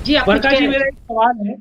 जी आप कुछ बरखा कह जी, रहे मेरा थे। एक सवाल है।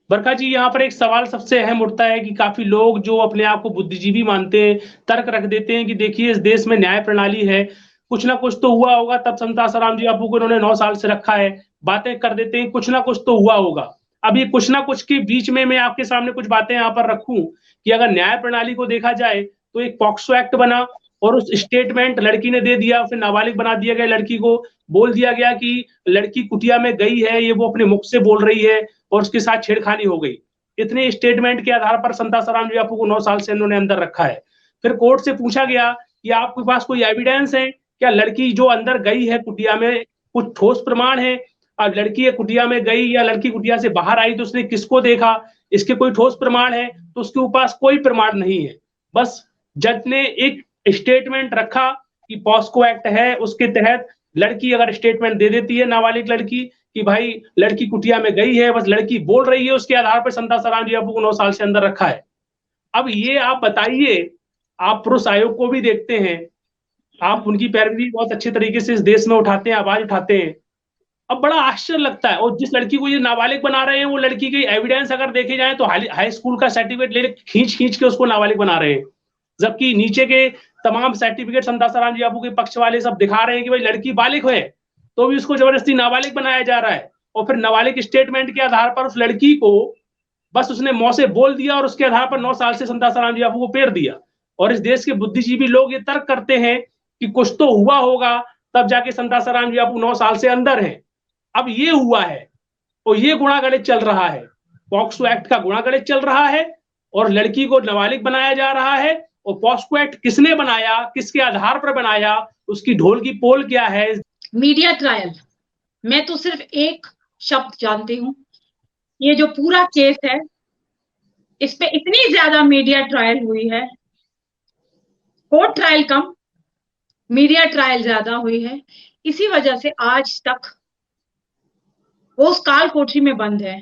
बरखा जी, यहाँ पर एक सवाल सबसे अहम उठता है कि काफी लोग जो अपने आप को बुद्धिजीवी मानते हैं, तर्क रख देते हैं कि देखिए इस देश में न्याय प्रणाली है, कुछ ना कुछ तो हुआ होगा तब संत आसाराम जी बापू को इन्होंने 9 साल से रखा है। बातें कर देते हैं कुछ ना कुछ तो हुआ होगा। अब ये कुछ ना कुछ के बीच में मैं आपके सामने कुछ बातें यहाँ पर रखूँ कि अगर न्याय प्रणाली को देखा जाए तो एक पॉक्सो एक्ट बना और उस स्टेटमेंट लड़की ने दे दिया, फिर नाबालिग बना दिया गया लड़की को, बोल दिया गया कि लड़की कुटिया में गई है, ये वो अपने मुख से बोल रही है और उसके साथ छेड़खानी हो गई। इतने स्टेटमेंट के आधार पर संत आसाराम जी बापू को 9 साल से इन्होंने अंदर रखा है। फिर कोर्ट से पूछा गया कि आपके पास कोई एविडेंस है? क्या लड़की जो अंदर गई है कुटिया में, कुछ ठोस प्रमाण है? अब लड़की ये कुटिया में गई या लड़की कुटिया से बाहर आई तो उसने किसको देखा? इसके कोई ठोस प्रमाण है? तो उसके पास कोई प्रमाण नहीं है। बस जज ने एक स्टेटमेंट रखा कि पॉस्को एक्ट है, उसके तहत लड़की अगर स्टेटमेंट दे देती है, नाबालिग लड़की, कि भाई लड़की कुटिया में गई है, बस लड़की बोल रही है, उसके आधार पर संत आसाराम जी बापू को 9 साल से अंदर रखा है। अब ये आप बताइए, आप पुरुष आयोग को भी देखते हैं, आप उनकी पैरवी बहुत अच्छे तरीके से इस देश में उठाते हैं, आवाज उठाते हैं। अब बड़ा आश्चर्य लगता है, और जिस लड़की को ये नाबालिग बना रहे हैं, वो लड़की के एविडेंस अगर देखे जाए तो हाई स्कूल का सर्टिफिकेट ले खींच खींच के उसको नाबालिग बना रहे हैं, जबकि नीचे के तमाम सर्टिफिकेट संत आसाराम जी बापू के पक्ष वाले सब दिखा रहे हैं कि भाई लड़की बालिग है, तो भी उसको जबरदस्ती नाबालिग बनाया जा रहा है। और फिर नाबालिग स्टेटमेंट के आधार पर उस लड़की को बस उसने मुंह से बोल दिया और उसके आधार पर 9 साल से संत आसाराम जी बापू को पेर दिया। और इस देश के बुद्धिजीवी लोग ये तर्क करते हैं कि कुछ तो हुआ होगा, तब जाके संत आसाराम जी बापू 9 साल से अंदर है। अब ये हुआ है और ये गुणागणित चल रहा है, पॉक्सो एक्ट का गुणागणित चल रहा है और लड़की को नाबालिग बनाया जा रहा है। और पॉक्सो एक्ट किसने बनाया, किसके आधार पर बनाया, उसकी ढोल की पोल क्या है? मीडिया ट्रायल, मैं तो सिर्फ एक शब्द जानती हूँ, ये जो पूरा केस है इस पे इतनी ज्यादा मीडिया ट्रायल हुई है, कोर्ट ट्रायल कम, मीडिया ट्रायल ज्यादा हुई है। इसी वजह से आज तक वो उस काल कोठरी में बंद है।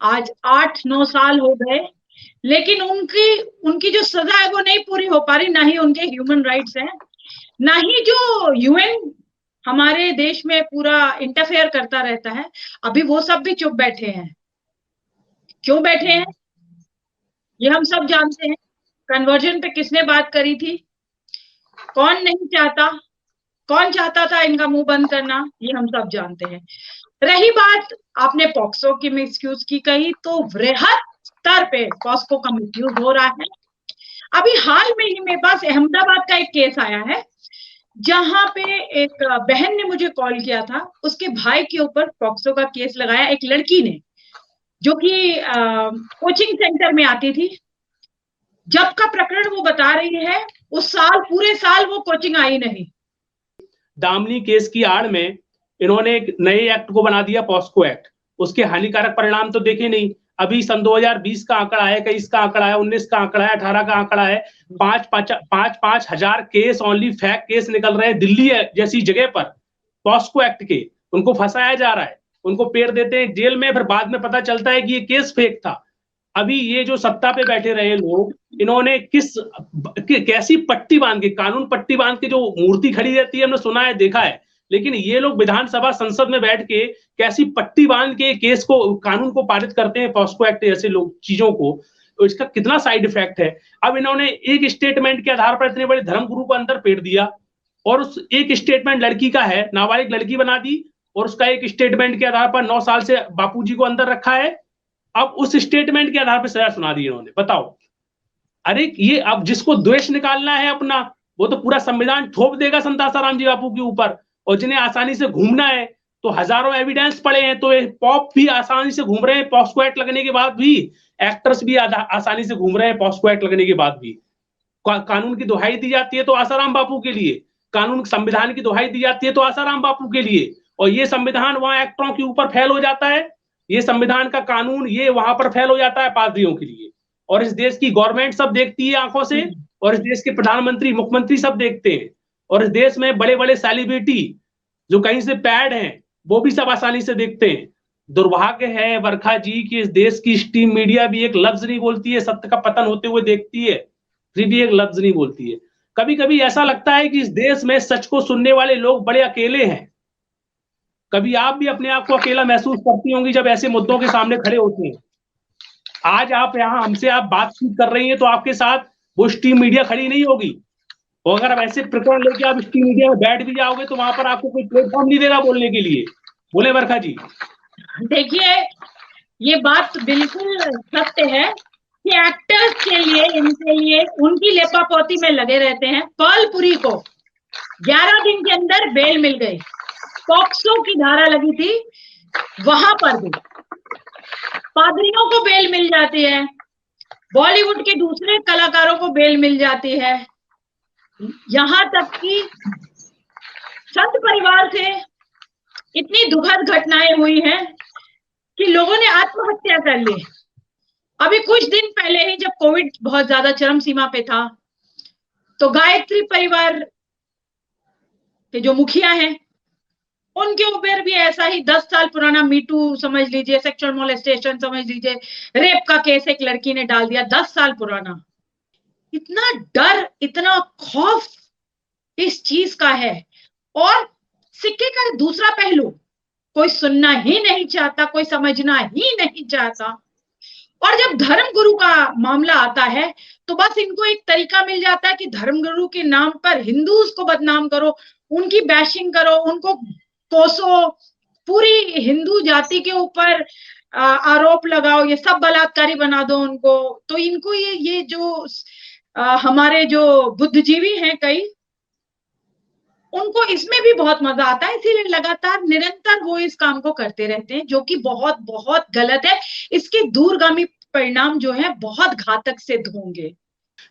आज 8-9 साल हो गए, लेकिन उनकी उनकी जो सजा है वो नहीं पूरी हो पा रही, ना ही उनके ह्यूमन राइट्स हैं, ना ही जो यूएन हमारे देश में पूरा इंटरफेयर करता रहता है, अभी वो सब भी चुप बैठे हैं। क्यों बैठे हैं ये हम सब जानते हैं। कन्वर्जन पे किसने बात करी थी, कौन नहीं चाहता, कौन चाहता था इनका मुंह बंद करना, ये हम सब जानते हैं। रही बात आपने पॉक्सो की मिसयूज की कही, तो वृहद स्तर पे पॉक्सो का मिसयूज हो रहा है। अभी हाल में ही मेरे पास अहमदाबाद का एक केस आया है, जहां पे एक बहन ने मुझे कॉल किया था, उसके भाई के ऊपर पॉक्सो का केस लगाया एक लड़की ने, जो कि कोचिंग सेंटर में आती थी। जब का प्रकरण वो बता रही है, उस साल पूरे साल वो कोचिंग आई नहीं। दामनी केस की आड़ में इन्होंने एक नए एक्ट को बना दिया, पॉस्को एक्ट। उसके हानिकारक परिणाम तो देखे नहीं। अभी सन 2020 का आंकड़ा है, 21 का आंकड़ा है, 19 का आंकड़ा है, 18 का आंकड़ा है, 5 हजार केस ओनली फेक केस निकल रहे हैं दिल्ली जैसी जगह पर पॉस्को एक्ट के। उनको फंसाया जा रहा है, उनको पेड़ देते हैं जेल में, फिर बाद में पता चलता है कि ये केस फेक था। अभी ये जो सत्ता पे बैठे रहे लोग, इन्होंने कैसी पट्टी बांध के, कानून पट्टी बांध के जो मूर्ति खड़ी रहती है, हमने सुना है, देखा है, लेकिन ये लोग विधानसभा संसद में बैठ के कैसी पट्टी बांध के केस को, कानून को पारित करते हैं, पॉस्को एक्ट जैसे लोग चीजों को। तो इसका कितना साइड इफेक्ट है। अब इन्होंने एक स्टेटमेंट के आधार पर इतने बड़े धर्मगुरु को अंदर पेड़ दिया, और उस एक स्टेटमेंट लड़की का है, नाबालिग लड़की बना दी, और उसका एक स्टेटमेंट के आधार पर 9 साल से बापूजी को अंदर रखा है। अब उस स्टेटमेंट के आधार पर सजा सुना दी इन्होंने, बताओ। अरे ये अब जिसको द्वेष निकालना है अपना, वो तो पूरा संविधान थोप देगा संत आसाराम जी बापू के ऊपर। और जिन्हें आसानी से घूमना है, तो हजारों एविडेंस पड़े हैं, तो पॉप भी आसानी से घूम रहे हैं पॉस्को एक्ट लगने के बाद भी, एक्टर्स भी आसानी से घूम रहे हैं पॉस्को एक्ट लगने के बाद भी। कानून की दुहाई दी जाती है तो आसाराम बापू के लिए, कानून संविधान की दुहाई दी जाती है तो आसाराम बापू के लिए, और ये संविधान वहां एक्टरों के ऊपर फेल हो जाता है, ये संविधान का कानून ये वहां पर फेल हो जाता है पादरियों के लिए। और इस देश की गवर्नमेंट सब देखती है आंखों से, और इस देश के प्रधानमंत्री, मुख्यमंत्री सब देखते हैं, और इस देश में बड़े बड़े सेलिब्रिटी जो कहीं से पैड हैं, वो भी सब आसानी से देखते हैं। दुर्भाग्य है वर्षा जी कि इस देश की स्ट्रीम मीडिया भी एक लफ्ज नहीं बोलती है, सत्य का पतन होते हुए देखती है, फिर भी एक लफ्ज नहीं बोलती है। कभी कभी ऐसा लगता है कि इस देश में सच को सुनने वाले लोग बड़े अकेले हैं। कभी आप भी अपने आप को अकेला महसूस करती होंगी जब ऐसे मुद्दों के सामने खड़े होते हैं। आज आप यहाँ हमसे आप बातचीत कर रही हैं तो आपके साथ वो स्ट्रीम मीडिया खड़ी नहीं होगी, और अगर आप ऐसे प्रकरण लेके आप स्ट्रीम मीडिया में बैठ भी जाओगे तो वहां पर आपको कोई प्लेटफॉर्म नहीं देगा बोलने के लिए। बोले बरखा जी। देखिए, ये बात बिल्कुल सत्य है कि एक्टर्स के लिए, इनके लिए उनकी लेपापोती में लगे रहते हैं। पर्लपुरी को 11 दिन के अंदर बेल मिल गई, पॉक्सो की धारा लगी थी, वहां पर भी पादरियों को बेल मिल जाती है, बॉलीवुड के दूसरे कलाकारों को बेल मिल जाती है, यहां तक कि संत परिवार से इतनी दुखद घटनाएं हुई हैं कि लोगों ने आत्महत्या कर ली। अभी कुछ दिन पहले ही जब कोविड बहुत ज्यादा चरम सीमा पे था, तो गायत्री परिवार के जो मुखिया हैं, उनके ऊपर भी ऐसा ही 10 साल पुराना मीटू समझ लीजिए, सेक्सुअल मोलेस्टेशन समझ लीजिए, रेप का केस एक लड़की ने डाल दिया 10 साल पुराना। इतना डर, इतना खौफ इस चीज का है। और सिक्के का दूसरा पहलू, कोई सुनना ही नहीं चाहता, कोई समझना ही नहीं चाहता। और जब धर्मगुरु का मामला आता है तो बस इनको एक तरीका मिल जाता है कि धर्मगुरु के नाम पर हिंदूज को बदनाम करो, उनकी बैशिंग करो, उनको कोसो, पूरी हिंदू जाति के ऊपर आरोप लगाओ, ये सब बलात्कारी बना दो उनको। तो इनको ये जो हमारे जो बुद्धिजीवी हैं कई, उनको इसमें भी बहुत मजा आता है, इसीलिए लगातार निरंतर वो इस काम को करते रहते हैं, जो कि बहुत बहुत गलत है। इसके दूरगामी परिणाम जो है बहुत घातक सिद्ध होंगे।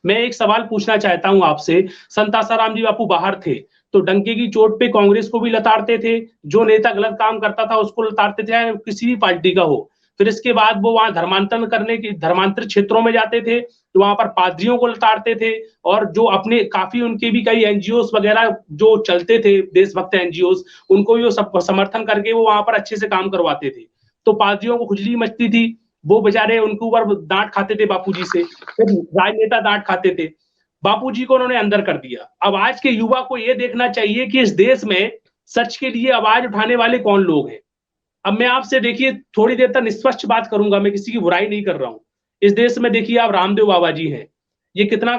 मैं एक सवाल पूछना चाहता हूं आपसे। संत आसाराम जी बापू बाहर थे तो डंके की चोट पे कांग्रेस को भी लताड़ते थे, जो नेता गलत काम करता था उसको लताड़ते थे, चाहे किसी भी पार्टी का हो। फिर इसके बाद वो वहां धर्मांतरण करने की, धर्मांतर क्षेत्रों में जाते थे तो वहां पर पादरियों को लताड़ते थे, और जो अपने काफी उनके भी कई एनजीओस वगैरह जो चलते थे, देशभक्त एनजीओस, उनको भी वो सब समर्थन करके वो वहां पर अच्छे से काम करवाते थे। तो पादरियों को खुजली मचती थी, वो बेचारे उनके ऊपर डांट खाते थे बापूजी से, फिर राजनेता डांट खाते थे, बापूजी को उन्होंने अंदर कर दिया। अब आज के युवा को यह देखना चाहिए कि इस देश में सच के लिए आवाज उठाने वाले कौन लोग हैं। अब मैं आपसे देखिए थोड़ी देर तक निष्पक्ष बात करूंगा, मैं किसी की बुराई नहीं कर रहा हूं। इस देश में देखिए आप रामदेव बाबा जी हैं, ये कितना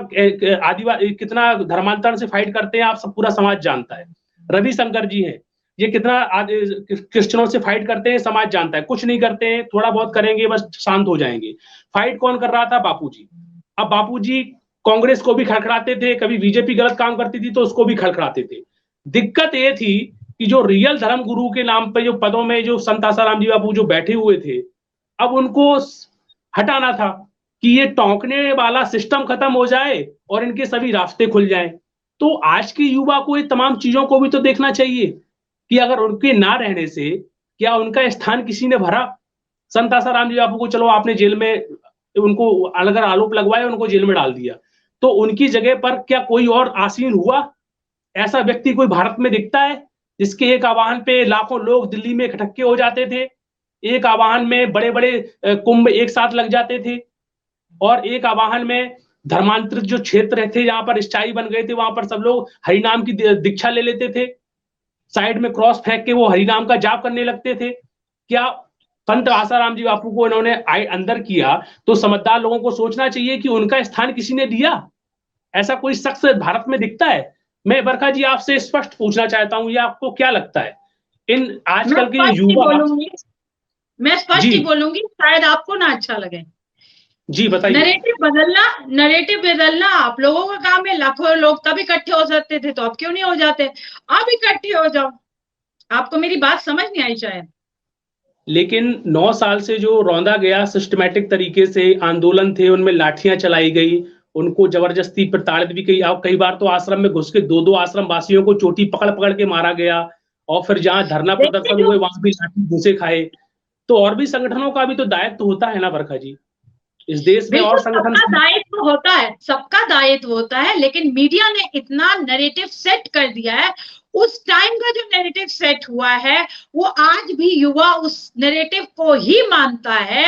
आदिवासी, कितना धर्मांतरण से फाइट करते हैं, आप सब पूरा समाज जानता है। रविशंकर जी हैं, ये कितना क्रिश्चियनों से फाइट करते हैं, समाज जानता है। कुछ नहीं करते हैं, थोड़ा बहुत करेंगे बस शांत हो जाएंगे। फाइट कौन कर रहा था? बापूजी। अब बापूजी कांग्रेस को भी खड़खड़ाते थे, कभी बीजेपी गलत काम करती थी तो उसको भी खड़खड़ाते थे। दिक्कत ये थी कि जो रियल धर्म गुरु के नाम पे जो पदों में जो संत आसाराम जी बापू जो बैठे हुए थे, अब उनको हटाना था कि ये टोंकने वाला सिस्टम खत्म हो जाए और इनके सभी रास्ते खुल जाएं। तो आज के युवा को ये तमाम चीजों को भी तो देखना चाहिए कि अगर उनके ना रहने से क्या उनका स्थान किसी ने भरा? संत आसाराम जी बापू को चलो आपने जेल में, उनको अलग आरोप लगवाए, उनको जेल में डाल दिया, तो उनकी जगह पर क्या कोई और आसीन हुआ? ऐसा व्यक्ति कोई भारत में दिखता है जिसके एक आह्वान पे लाखों लोग दिल्ली में इकट्ठे हो जाते थे, एक आह्वान में बड़े बड़े कुंभ एक साथ लग जाते थे, और एक आह्वान में धर्मांतरित जो क्षेत्र थे जहां पर स्थायी बन गए थे वहां पर सब लोग हरिनाम की दीक्षा ले लेते थे, साइड में क्रॉस फेंक के वो हरिनाम का जाप करने लगते थे। क्या संत आसाराम जी बापू को इन्होंने अंदर किया तो समझदार लोगों को सोचना चाहिए कि उनका स्थान किसी ने दिया? ऐसा कोई शख्स भारत में दिखता है? मैं बरखा जी आपसे स्पष्ट पूछना चाहता हूं, ये आपको क्या लगता है इन आजकल के युवा? मैं स्पष्ट ही बोलूंगी, शायद आपको ना अच्छा लगे। जी बताइए। नरेटिव बदलना आप लोगों का काम है। लाखों लोग तब इकट्ठे हो सकते थे, तो अब क्यों नहीं हो जाते? आप इकट्ठे हो जाओ। आपको मेरी बात समझ नहीं आई शायद। लेकिन 9 साल से जो रौंदा गया सिस्टमैटिक तरीके से आंदोलन थे, उनमें लाठियां चलाई गई, उनको जबरदस्ती प्रताड़ित भी कई बार तो आश्रम में घुस के 2-2 आश्रम वासियों को चोटी पकड़ पकड़ के मारा गया, और फिर जहां धरना प्रदर्शन हुए वहां भी लाठी घूसे खाए। तो और भी संगठनों का भी तो दायित्व होता है ना बरखा जी इस देश में, और संगठन सबका दायित्व होता है, सबका दायित्व होता है, लेकिन मीडिया ने इतना नैरेटिव सेट कर दिया है। उस टाइम का जो नैरेटिव सेट हुआ है वो आज भी युवा उस नैरेटिव को ही मानता है।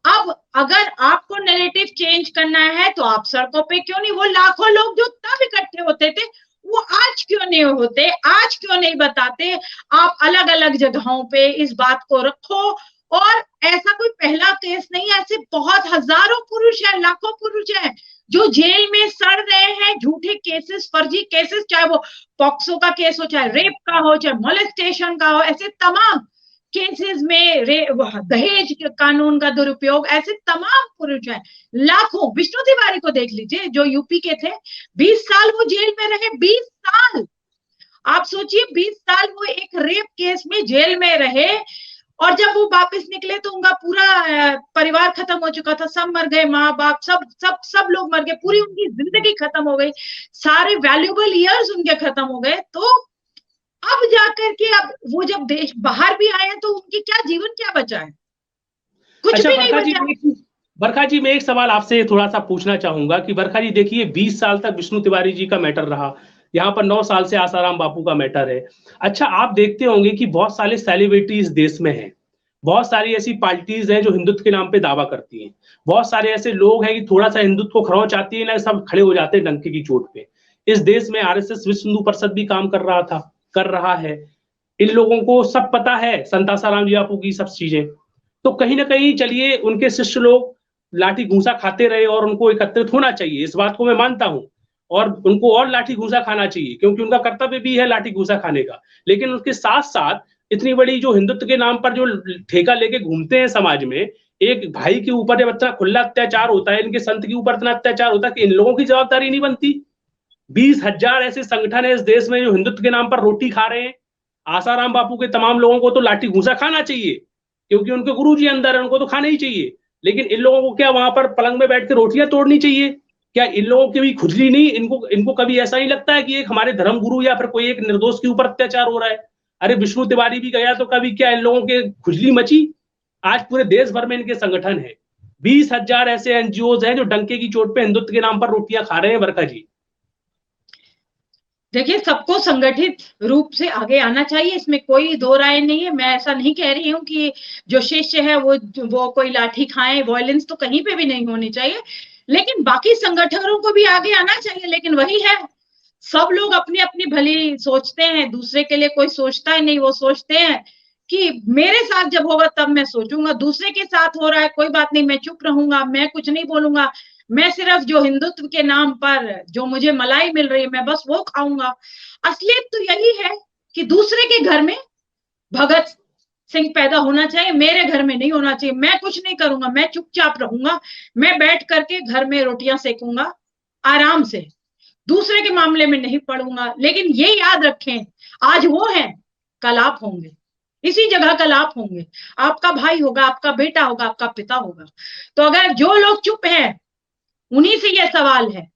अब अगर आपको नैरेटिव चेंज करना है तो आप सड़कों पे क्यों नहीं? वो लाखों लोग जो तब इकट्ठे होते थे वो आज क्यों नहीं होते, आज क्यों नहीं बताते? आप अलग अलग जगहों पे इस बात को रखो। और ऐसा कोई पहला केस नहीं है, ऐसे बहुत हजारों पुरुष हैं, लाखों पुरुष हैं जो जेल में सड़ रहे हैं, झूठे केसेस, फर्जी केसेस, चाहे वो पॉक्सो का केस हो, चाहे रेप का हो, चाहे मोलेस्टेशन का हो, ऐसे तमाम केसेस में दहेज कानून का दुरुपयोग, ऐसे तमाम पुरुष हैं, लाखों। विष्णु तिवारी को देख लीजिए जो यूपी के थे, 20 साल वो जेल में रहे, 20 साल। आप सोचिए 20 साल वो एक रेप केस में जेल में रहे, और जब वो वापस निकले तो उनका पूरा परिवार खत्म हो चुका था, सब मर गए, माँ बाप सब सब सब लोग मर गए, पूरी उनकी जिंदगी खत्म हो गई, सारे वैल्यूएबल ईयर्स उनके खत्म हो गए। तो अब जाकर के अब वो जब देश बाहर भी आए तो उनकी क्या जीवन क्या बचा है? कुछ भी नहीं बचा। बरखा जी, मैं एक सवाल आपसे थोड़ा सा पूछना चाहूंगा कि बरखा जी देखिए 20 साल तक विष्णु तिवारी जी का मैटर रहा, यहाँ पर 9 साल से आसाराम बापू का मैटर है। अच्छा, आप देखते होंगे कि बहुत सारे सेलिब्रिटीज देश में हैं, बहुत सारी ऐसी पार्टीज हैं जो हिंदुत्व के नाम पे दावा करती हैं, बहुत सारे ऐसे लोग हैं कि थोड़ा सा हिंदुत्व को खरोंच आती है ना, सब खड़े हो जाते हैं डंके की चोट पे। इस देश में आरएसएस विश्व हिंदू परिषद भी काम कर रहा है। इन लोगों को सब पता है, संत आसाराम जी बापू की सब चीजें। तो कहीं ना कहीं चलिए उनके शिष्य लोग लाठी घूंसा खाते रहे और उनको एकत्रित होना चाहिए, इस बात को मैं मानता हूं, और उनको और लाठी घूंसा खाना चाहिए क्योंकि उनका कर्तव्य भी है लाठी घूंसा खाने का। लेकिन उसके साथ साथ इतनी बड़ी जो हिंदुत्व के नाम पर जो ठेका लेके घूमते हैं समाज में, एक भाई के ऊपर जब इतना खुला अत्याचार होता है, इनके संत के ऊपर इतना अत्याचार होता है कि इन लोगों की जवाबदारी नहीं बनती। 20,000 ऐसे संगठन है इस देश में जो हिंदुत्व के नाम पर रोटी खा रहे हैं। आसाराम बापू के तमाम लोगों को तो लाठी घूंसा खाना चाहिए क्योंकि उनके गुरु जी अंदर है, उनको तो खाना ही चाहिए। लेकिन इन लोगों को क्या वहां पर पलंग में बैठ के रोटियां तोड़नी चाहिए? क्या इन लोगों की भी खुजली नहीं? इनको कभी ऐसा नहीं लगता है कि एक हमारे धर्म गुरु या फिर कोई एक निर्दोष के ऊपर अत्याचार हो रहा है? अरे विष्णु तिवारी भी गया तो कभी क्या इन लोगों के खुजली मची? आज पूरे देश भर में इनके संगठन है, 20,000 ऐसे एनजीओ हैं जो डंके की चोट पे हिंदुत्व के नाम पर रोटियां खा रहे हैं। बरखा जी देखिए, सबको संगठित रूप से आगे आना चाहिए, इसमें कोई दो राय नहीं है। मैं ऐसा नहीं कह रही हूँ कि जो शिष्य है वो कोई लाठी खाए, वायलेंस तो कहीं पे भी नहीं होनी चाहिए, लेकिन बाकी संगठनों को भी आगे आना चाहिए। लेकिन वही है, सब लोग अपनी अपनी भली सोचते हैं, दूसरे के लिए कोई सोचता ही नहीं। वो सोचते हैं कि मेरे साथ जब होगा तब मैं सोचूंगा, दूसरे के साथ हो रहा है कोई बात नहीं, मैं चुप रहूंगा, मैं कुछ नहीं बोलूंगा, मैं सिर्फ जो हिंदुत्व के नाम पर जो मुझे मलाई मिल रही है मैं बस वो खाऊंगा। असलियत तो यही है कि दूसरे के घर में भगत सिंह पैदा होना चाहिए, मेरे घर में नहीं होना चाहिए। मैं कुछ नहीं करूंगा, मैं चुपचाप रहूंगा, मैं बैठ करके घर में रोटियां सेकूंगा आराम से, दूसरे के मामले में नहीं पड़ूंगा। लेकिन ये याद रखें, आज वो है, कल आप होंगे, इसी जगह कल आप होंगे, आपका भाई होगा, आपका बेटा होगा, आपका पिता होगा। तो अगर जो लोग चुप हैं उन्हीं से यह सवाल है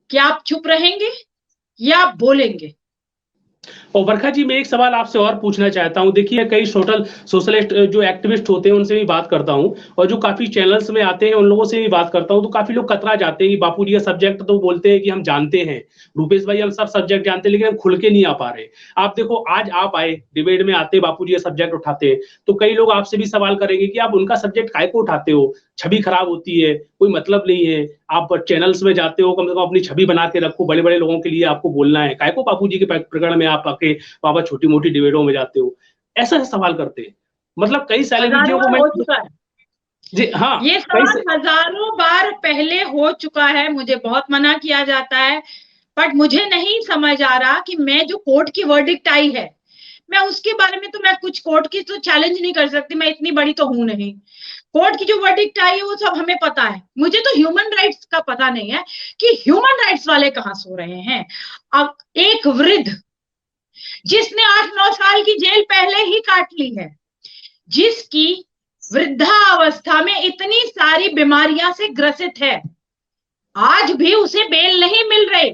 कि आप चुप रहेंगे या बोलेंगे। और बरखा जी, मैं एक सवाल आपसे और पूछना चाहता हूं। देखिए, कई सोशलिस्ट जो एक्टिविस्ट होते हैं उनसे भी बात करता हूं, और जो काफी चैनल्स में आते हैं उन लोगों से भी बात करता हूं, तो काफी लोग कतरा जाते हैं कि बापू जी का सब्जेक्ट तो बोलते हैं कि हम जानते हैं, रूपेश भाई हम सब सब्जेक्ट जानते हैं, लेकिन हम खुल के नहीं आ पा रहे। आप देखो, आज आप आए डिबेट में, आते बापू जी का सब्जेक्ट उठाते हैं, तो कई लोग आपसे भी सवाल करेंगे कि आप उनका सब्जेक्ट काय को उठाते हो, छवि खराब होती है, कोई मतलब नहीं है। आप चैनल्स में जाते हो, कम से कम अपनी छवि बना के रखो, बड़े बड़े लोगों के लिए आपको बोलना है, काय को बापू जी के प्रकरण में आप आके बाबा छोटी मोटी डिबेटों में जाते हो, ऐसा सवाल करते हैं। मतलब कई सेलिब्रिटियों को हो चुका है जी, हाँ, ये सवाल हजारों बार पहले हो चुका है, मुझे बहुत मना किया जाता है, बट मुझे नहीं समझ आ रहा कि मैं जो कोर्ट की वर्डिक्ट आई है, मैं उसके बारे में तो मैं कुछ कोर्ट की तो चैलेंज नहीं कर सकती, मैं इतनी बड़ी तो हूं नहीं। कोर्ट की जो वर्डिक्ट आई है वो सब हमें पता है, मुझे तो ह्यूमन राइट्स का पता नहीं है कि ह्यूमन राइट्स वाले कहां सो रहे हैं। अब एक वृद्ध जिसने 8-9 साल की जेल पहले ही काट ली है, जिसकी वृद्धावस्था में इतनी सारी बीमारियां से ग्रसित है, आज भी उसे बेल नहीं मिल रहे।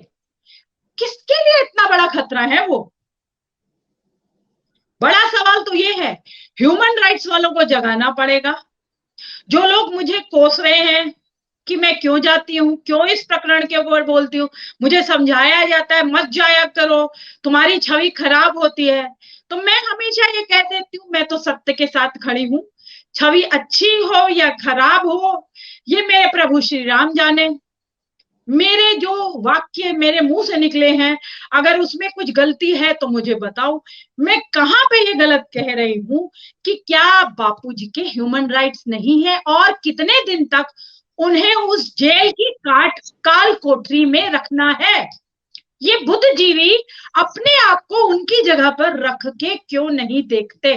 किसके लिए इतना बड़ा खतरा है? वो बड़ा सवाल तो ये है, ह्यूमन राइट्स वालों को जगाना पड़ेगा। जो लोग मुझे कोस रहे हैं कि मैं क्यों जाती हूँ, क्यों इस प्रकरण के ऊपर बोलती हूँ, मुझे समझाया जाता है मत जाया करो, तुम्हारी छवि खराब होती है, तो मैं हमेशा ये कह देती हूँ मैं तो सत्य के साथ खड़ी हूँ। छवि अच्छी हो या खराब हो, ये मेरे प्रभु श्री राम जाने, मेरे जो वाक्य मेरे मुंह से निकले हैं, अगर उसमें कुछ गलती है तो मुझे बताओ। मैं कहां पे ये गलत कह रही हूं कि क्या बापूजी के ह्यूमन राइट्स नहीं है, और कितने दिन तक उन्हें उस जेल की काल कोठरी में रखना है? ये बुद्धिजीवी अपने आप को उनकी जगह पर रख के क्यों नहीं देखते?